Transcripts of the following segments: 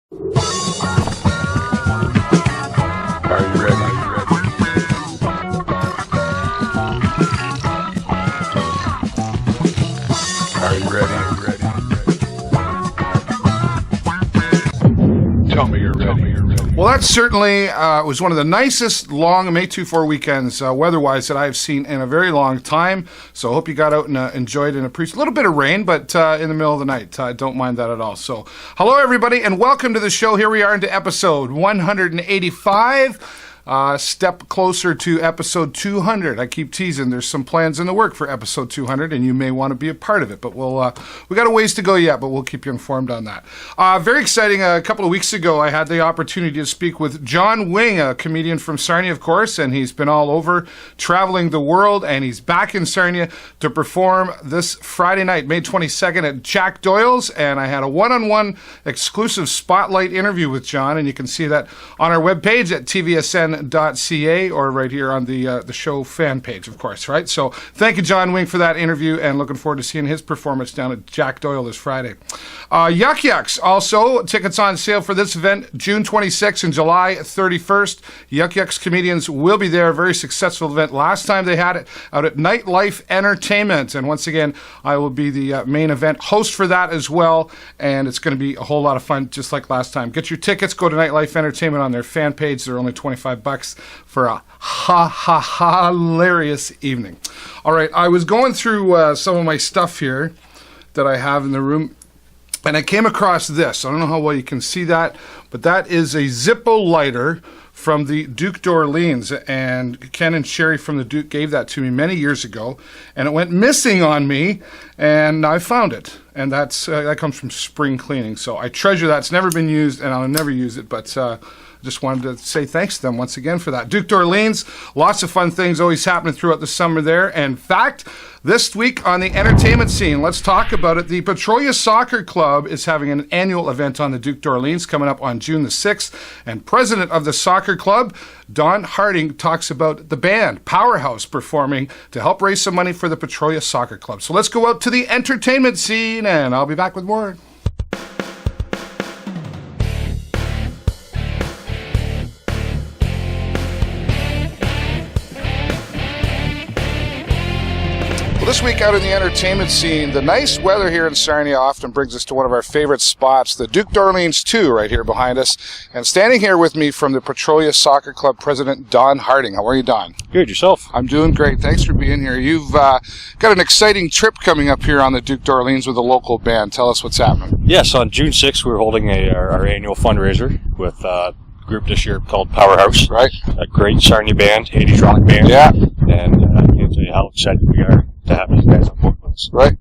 Are you ready? Are you ready? Tell me you're ready. Well, that certainly was one of the nicest long May 2-4 weekends, weather-wise, that I've seen in a very long time. So I hope you got out and enjoyed and appreciated a little bit of rain, but in the middle of the night. I don't mind that at all. So hello, everybody, and welcome to the show. Here we are into episode 185. Step closer to episode 200. I keep teasing. There's some plans in the work for episode 200, and you may want to be a part of it. But we got a ways to go yet, but we'll keep you informed on that. Very exciting. A couple of weeks ago, I had the opportunity to speak with John Wing, a comedian from Sarnia, of course, and he's been all over, traveling the world, and he's back in Sarnia to perform this Friday night, May 22nd, at Jack Doyle's, and I had a one-on-one exclusive spotlight interview with John, and you can see that on our webpage at tvsn.ca or right here on the show fan page, of course, right? So thank you, John Wing, for that interview, and looking forward to seeing his performance down at Jack Doyle this Friday. Yuk Yuk's also tickets on sale for this event, June 26th and July 31st. Yuk Yuk's comedians will be there. A very successful event. Last time they had it out at Nitelife Entertainment, and once again, I will be the main event host for that as well, and it's going to be a whole lot of fun, just like last time. Get your tickets. Go to Nitelife Entertainment on their fan page. They're only $25 for a hilarious evening. All right, I was going through some of my stuff here that I have in the room, and I came across this. I don't know how well you can see that, but that is a Zippo lighter from the Duc D'Orleans, and Ken and Sherry from the Duke gave that to me many years ago, and it went missing on me, and I found it, and that comes from spring cleaning, so I treasure that. It's never been used, and I'll never use it, but just wanted to say thanks to them once again for that. Duc D'Orleans, lots of fun things always happening throughout the summer there. And in fact, this week on the entertainment scene, let's talk about it. The Petrolia Soccer Club is having an annual event on the Duc D'Orleans coming up on June the 6th. And president of the soccer club, Don Harding, talks about the band Powerhouse performing to help raise some money for the Petrolia Soccer Club. So let's go out to the entertainment scene, and I'll be back with more. This week out in the entertainment scene, the nice weather here in Sarnia often brings us to one of our favorite spots, the Duc D'Orleans 2 right here behind us. And standing here with me from the Petrolia Soccer Club president, Don Harding. How are you, Don? Good, yourself? I'm doing great. Thanks for being here. You've got an exciting trip coming up here on the Duc D'Orleans with a local band. Tell us what's happening. Yes, on June 6th we're holding our annual fundraiser with a group this year called Powerhouse. Right. A great Sarnia band, 80s rock band. Yeah. And I can't tell you how excited we are to have these guys on board with us. Right.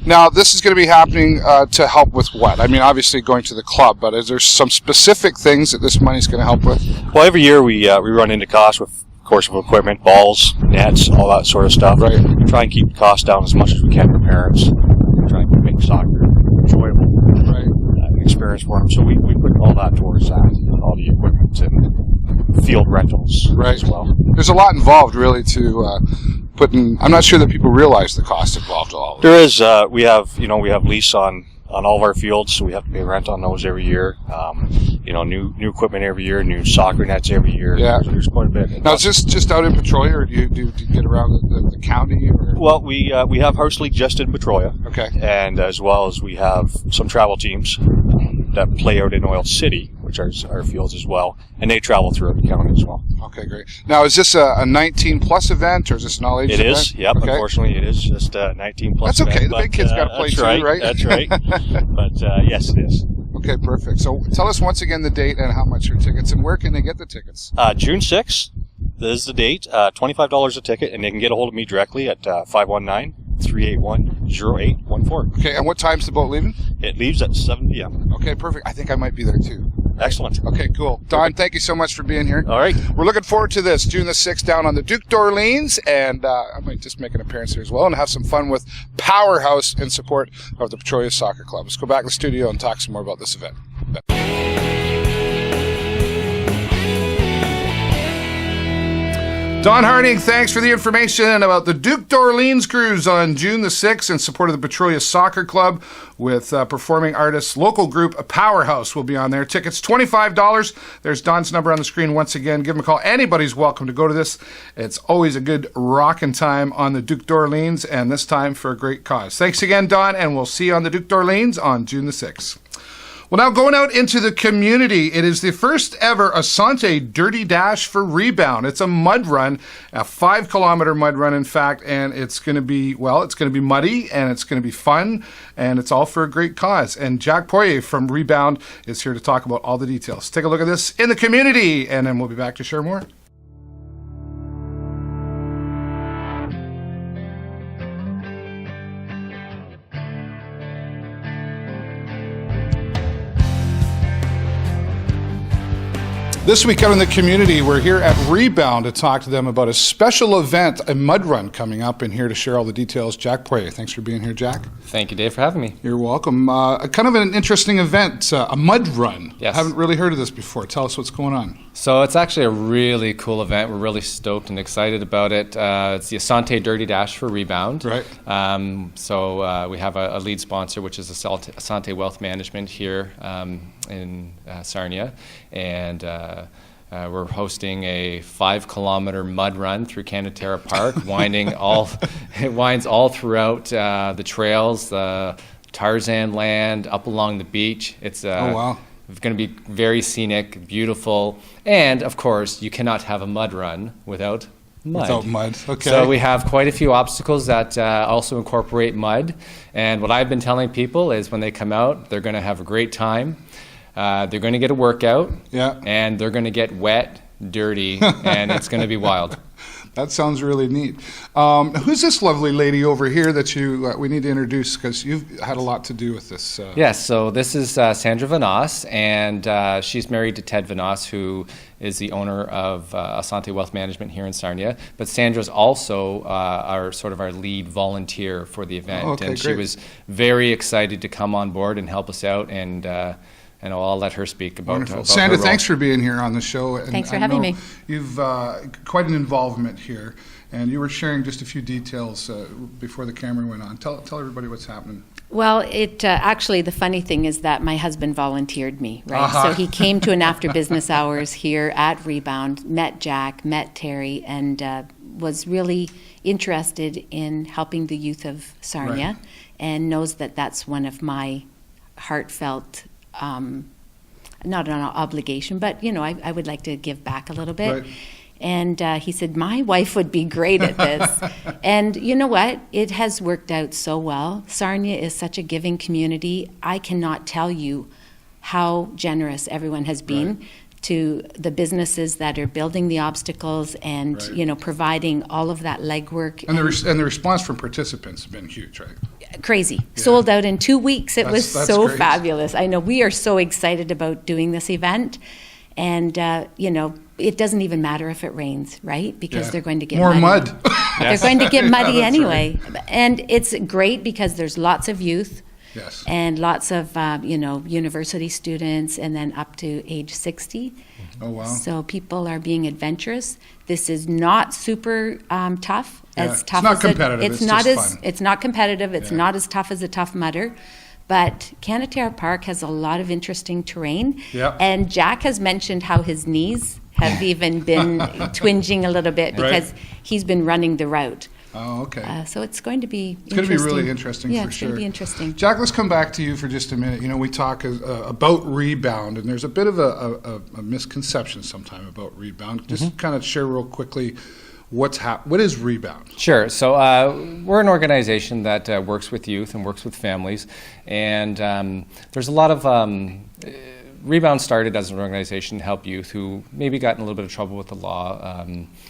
Now, this is going to be happening to help with what? I mean, obviously going to the club, but is there some specific things that this money is going to help with? Well, every year we run into costs with, of course, with equipment, balls, nets, all that sort of stuff. Right. We try and keep the costs down as much as we can for parents. We try and make soccer enjoyable. Right. Experience for them. So we put all that towards that, all the equipment and field rentals as well. There's a lot involved, really, to putting. I'm not sure that people realize the cost involved at all. There is. We have lease on all of our fields, so we have to pay rent on those every year. New equipment every year, new soccer nets every year. Yeah. So there's quite a bit. Now, is this just out in Petrolia, or do you get around the county? Or? Well, we have House League just in Petrolia. Okay. And as well as we have some travel teams that play out in Oil City, which are our fields as well, and they travel throughout the county as well. Okay, great. Now, is this a 19-plus event, or is this an all-ages event? It is, yep. Okay. Unfortunately, it is just a 19-plus event. That's okay. Event, the big kids got to play too, right? That's right. But, yes, it is. Okay, perfect. So tell us once again the date and how much are tickets, and where can they get the tickets? June 6th is the date, $25 a ticket, and they can get a hold of me directly at 519-381-0814. Okay, and what time's the boat leaving? It leaves at 7 p.m. Okay, perfect. I think I might be there too. Excellent. Okay, cool. Don, thank you so much for being here. All right. We're looking forward to this, June the 6th down on the Duc D'Orleans, and I might just make an appearance here as well and have some fun with Powerhouse in support of the Petrolia Soccer Club. Let's go back to the studio and talk some more about this event. Don Harding, thanks for the information about the Duc D'Orleans cruise on June the 6th in support of the Petrolia Soccer Club with performing artists. Local group Powerhouse will be on there. Tickets $25. There's Don's number on the screen once again. Give him a call. Anybody's welcome to go to this. It's always a good rockin' time on the Duc D'Orleans, and this time for a great cause. Thanks again, Don, and we'll see you on the Duc D'Orleans on June the 6th. Well, now going out into the community, it is the first ever Assante Dirty Dash for Rebound. It's a mud run, a 5-kilometer mud run, in fact, and it's going to be, well, it's going to be muddy, and it's going to be fun, and it's all for a great cause. And Jack Poirier from Rebound is here to talk about all the details. Take a look at this in the community, and then we'll be back to share more. This week out in the community, we're here at Rebound to talk to them about a special event, a mud run coming up, and here to share all the details, Jack Poirier. Thanks for being here, Jack. Thank you, Dave, for having me. You're welcome. Kind of an interesting event, a mud run. Yes. I haven't really heard of this before. Tell us what's going on. So it's actually a really cool event. We're really stoked and excited about it. It's the Assante Dirty Dash for Rebound. Right. So we have a lead sponsor, which is Assante Wealth Management here in Sarnia, and we're hosting a 5-kilometer mud run through Canatera Park, it winds all throughout the trails, the Tarzan land, up along the beach. It's oh, wow. It's going to be very scenic, beautiful, and of course, you cannot have a mud run without mud. Without mud, okay. So we have quite a few obstacles that also incorporate mud, and what I've been telling people is when they come out, they're going to have a great time. They're going to get a workout, yeah, and they're going to get wet, dirty, and it's going to be wild. That sounds really neat. Who's this lovely lady over here that we need to introduce, because you've had a lot to do with this? Yes, so this is Sandra Vanos, and she's married to Ted Vanos, who is the owner of Assante Wealth Management here in Sarnia. But Sandra's also our lead volunteer for the event, okay, and great. she was very excited to come on board and help us out, and I'll let her speak about Sandra, her role. thanks for being here on the show. And thanks for having me. You've quite an involvement here, and you were sharing just a few details before the camera went on. Tell everybody what's happening. Well, it actually, the funny thing is that my husband volunteered me, right? So he came to an after business hours here at Rebound, met Jack, met Terry, and was really interested in helping the youth of Sarnia, right, and knows that that's one of my heartfelt, not an obligation, but I would like to give back a little bit. Right. And he said, my wife would be great at this. And you know what? It has worked out so well. Sarnia is such a giving community. I cannot tell you how generous everyone has been, right, to the businesses that are building the obstacles and, right, providing all of that legwork. And the response from participants has been huge, right? Crazy. Yeah. Sold out in 2 weeks. It was so great. fabulous. I know we are so excited about doing this event. And, it doesn't even matter if it rains, right? Because they're going to get more muddy. mud. They're going to get muddy that's anyway. Right. And it's great because there's lots of youth, yes, and lots of, university students, and then up to age 60. Oh, wow. So people are being adventurous. This is not super tough. Yeah. As tough It's not as competitive. It's It's not just as fun. It's not competitive. It's Yeah. not as tough as a Tough Mudder. But Canatera Park has a lot of interesting terrain. Yeah. And Jack has mentioned how his knees have even been twinging a little bit because he's been running the route. Oh, okay. So it's going to be It's going to be really interesting, yeah, for it's sure. going to be interesting. Jack, let's come back to you for just a minute. We talk about Rebound, and there's a bit of a misconception sometime about Rebound. Just kind of share real quickly what is Rebound? Sure. So we're an organization that works with youth and works with families, and there's a lot of Rebound started as an organization to help youth who maybe got in a little bit of trouble with the law.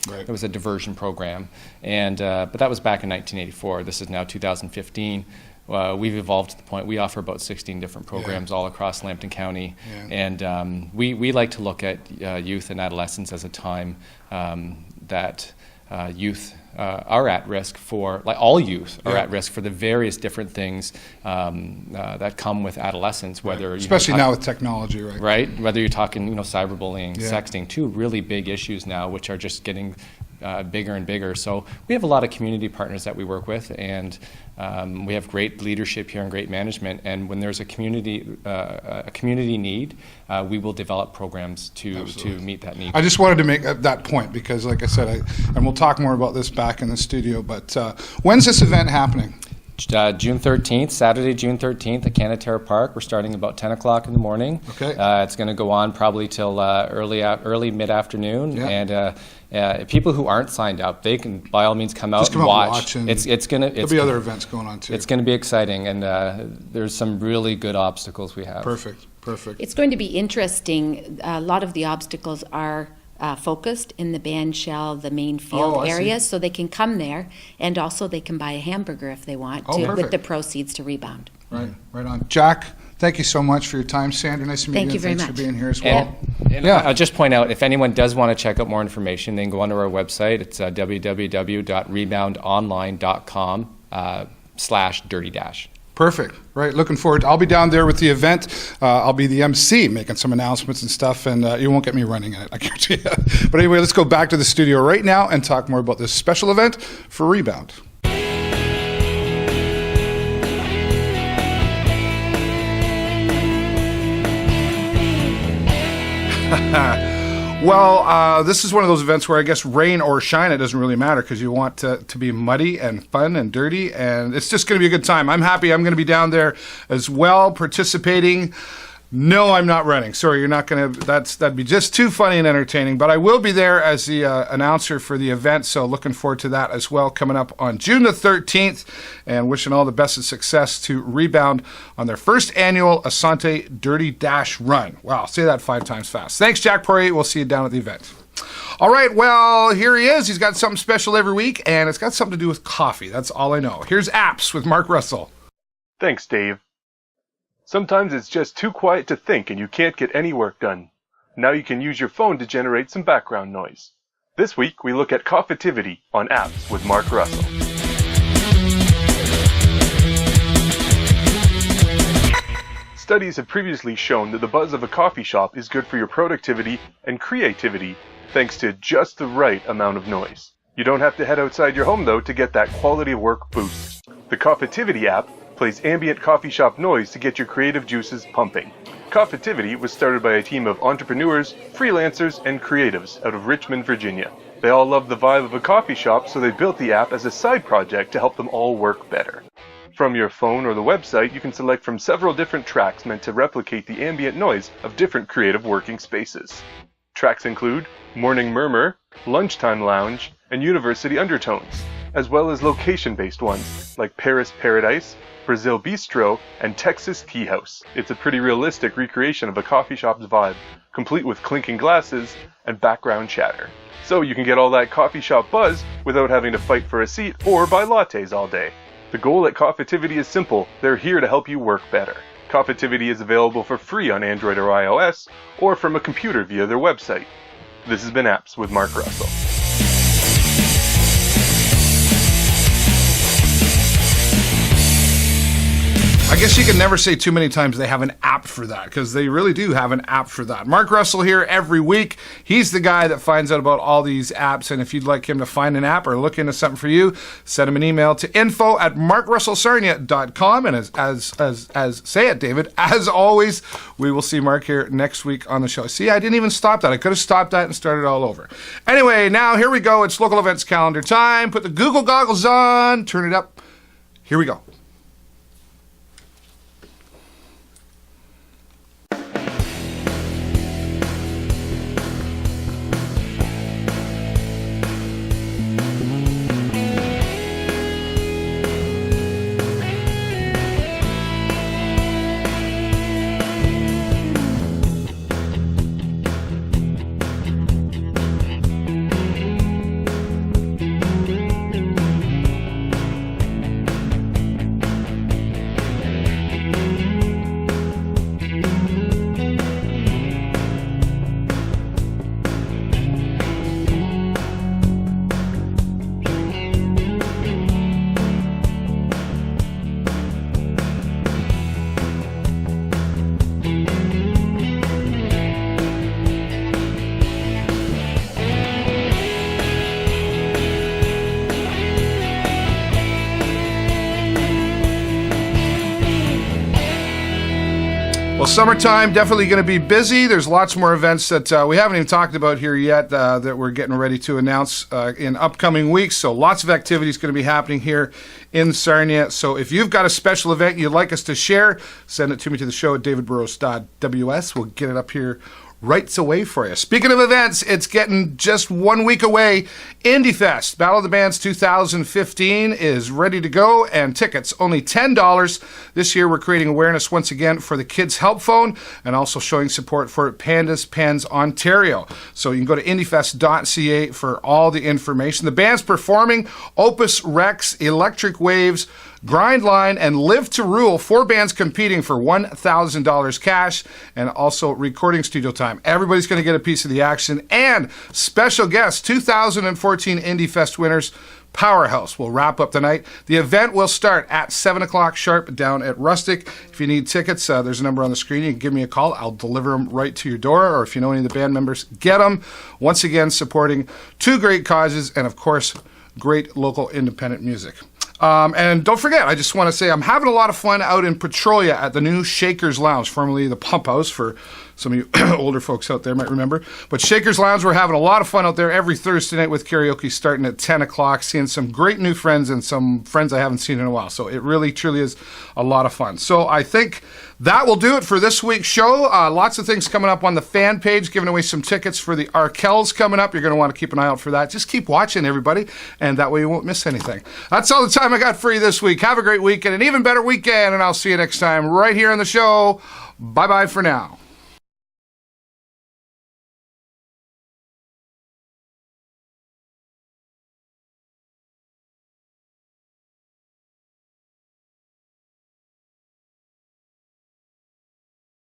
It was a diversion program, and but that was back in 1984. This is now 2015. We've evolved to the point we offer about 16 different programs all across Lambton County, and we like to look at youth and adolescence as a time that youth are at risk for, like all youth are at risk for the various different things that come with adolescence, whether especially now with technology, right? Whether you're talking cyberbullying, sexting, two really big issues now, which are just getting bigger and bigger. So we have a lot of community partners that we work with, and we have great leadership here and great management. And when there's a community need, we will develop programs to meet that need. I just wanted to make that point because, like I said, and we'll talk more about this back in the studio, but when's this event happening? June 13th, Saturday, June 13th at Canatera Park. We're starting about 10 o'clock in the morning. Okay. It's going to go on probably till early mid-afternoon. Yeah. And people who aren't signed up, they can by all means come out and watch. And it's there'll be other events going on too. It's going to be exciting, and there's some really good obstacles we have. Perfect. It's going to be interesting. A lot of the obstacles are focused in the band shell, the main field areas, so they can come there, and also they can buy a hamburger if they want with the proceeds to Rebound. Right on. Jack, thank you so much for your time. Sandra, nice to meet you. Thank you very Thanks much for being here as well. And I'll just point out, if anyone does want to check out more information, they can go onto our website. It's www.reboundonline.com/Dirty Dash. Perfect. Right. Looking forward. I'll be down there with the event. I'll be the MC making some announcements and stuff, and you won't get me running in it, I guarantee you. But anyway, let's go back to the studio right now and talk more about this special event for Rebound. Well, this is one of those events where I guess rain or shine, it doesn't really matter because you want to be muddy and fun and dirty, and it's just going to be a good time. I'm happy I'm going to be down there as well participating. No, I'm not running. Sorry, you're not going to. That'd be just too funny and entertaining. But I will be there as the announcer for the event, so looking forward to that as well, coming up on June the 13th, and wishing all the best of success to Rebound on their first annual Assante Dirty Dash run. Wow, say that 5 times fast. Thanks, Jack Poirier. We'll see you down at the event. All right, well, here he is. He's got something special every week, and it's got something to do with coffee. That's all I know. Here's Apps with Mark Russell. Thanks, Dave. Sometimes it's just too quiet to think and you can't get any work done. Now you can use your phone to generate some background noise. This week we look at Coffitivity on Apps with Mark Russell. Studies have previously shown that the buzz of a coffee shop is good for your productivity and creativity thanks to just the right amount of noise. You don't have to head outside your home though to get that quality of work boost. The Coffitivity app plays ambient coffee shop noise to get your creative juices pumping. Coffitivity was started by a team of entrepreneurs, freelancers, and creatives out of Richmond, Virginia. They all love the vibe of a coffee shop, so they built the app as a side project to help them all work better. From your phone or the website, you can select from several different tracks meant to replicate the ambient noise of different creative working spaces. Tracks include Morning Murmur, Lunchtime Lounge, and University Undertones, as well as location-based ones like Paris Paradise, Brazil Bistro, and Texas Tea House. It's a pretty realistic recreation of a coffee shop's vibe, complete with clinking glasses and background chatter. So you can get all that coffee shop buzz without having to fight for a seat or buy lattes all day. The goal at Coffitivity is simple. They're here to help you work better. Coffitivity is available for free on Android or iOS, or from a computer via their website. This has been Apps with Mark Russell. I guess you can never say too many times they have an app for that, because they really do have an app for that. Mark Russell here every week. He's the guy that finds out about all these apps, and if you'd like him to find an app or look into something for you, send him an email to info@markrussellsarnia.com. And as say it, David, as always, we will see Mark here next week on the show. See, I didn't even stop that. I could have stopped that and started all over. Anyway, now here we go. It's local events calendar time. Put the Google goggles on. Turn it up. Here we go. Well, summertime definitely going to be busy. There's lots more events that we haven't even talked about here yet that we're getting ready to announce in upcoming weeks. So lots of activities going to be happening here in Sarnia. So if you've got a special event you'd like us to share, send it to me to the show at davidburrows.ws. We'll get it up here right away for you. Speaking of events, it's getting just 1 week away. IndieFest, Battle of the Bands 2015 is ready to go, and tickets only $10. This year we're creating awareness once again for the Kids Help Phone and also showing support for Pandas Pens Ontario. So you can go to indiefest.ca for all the information. The bands performing: Opus Rex, Electric Waves, Grindline, and Live to Rule. 4 bands competing for $1,000 cash and also recording studio time. Everybody's going to get a piece of the action. And special guests, 2014 Indie Fest winners, Powerhouse, will wrap up the night. The event will start at 7 o'clock sharp down at Rustic. If you need tickets, there's a number on the screen. You can give me a call. I'll deliver them right to your door. Or if you know any of the band members, get them. Once again, supporting 2 great causes and, of course, great local independent music. And don't forget, I just want to say I'm having a lot of fun out in Petrolia at the new Shakers Lounge, formerly the Pump House, for some of you older folks out there might remember. But Shakers Lounge, we're having a lot of fun out there every Thursday night with karaoke starting at 10 o'clock, seeing some great new friends and some friends I haven't seen in a while. So it really, truly is a lot of fun. So I think that will do it for this week's show. Lots of things coming up on the fan page, giving away some tickets for the Arkells coming up. You're going to want to keep an eye out for that. Just keep watching, everybody, and that way you won't miss anything. That's all the time I got for you this week. Have a great weekend, an even better weekend, and I'll see you next time right here on the show. Bye-bye for now.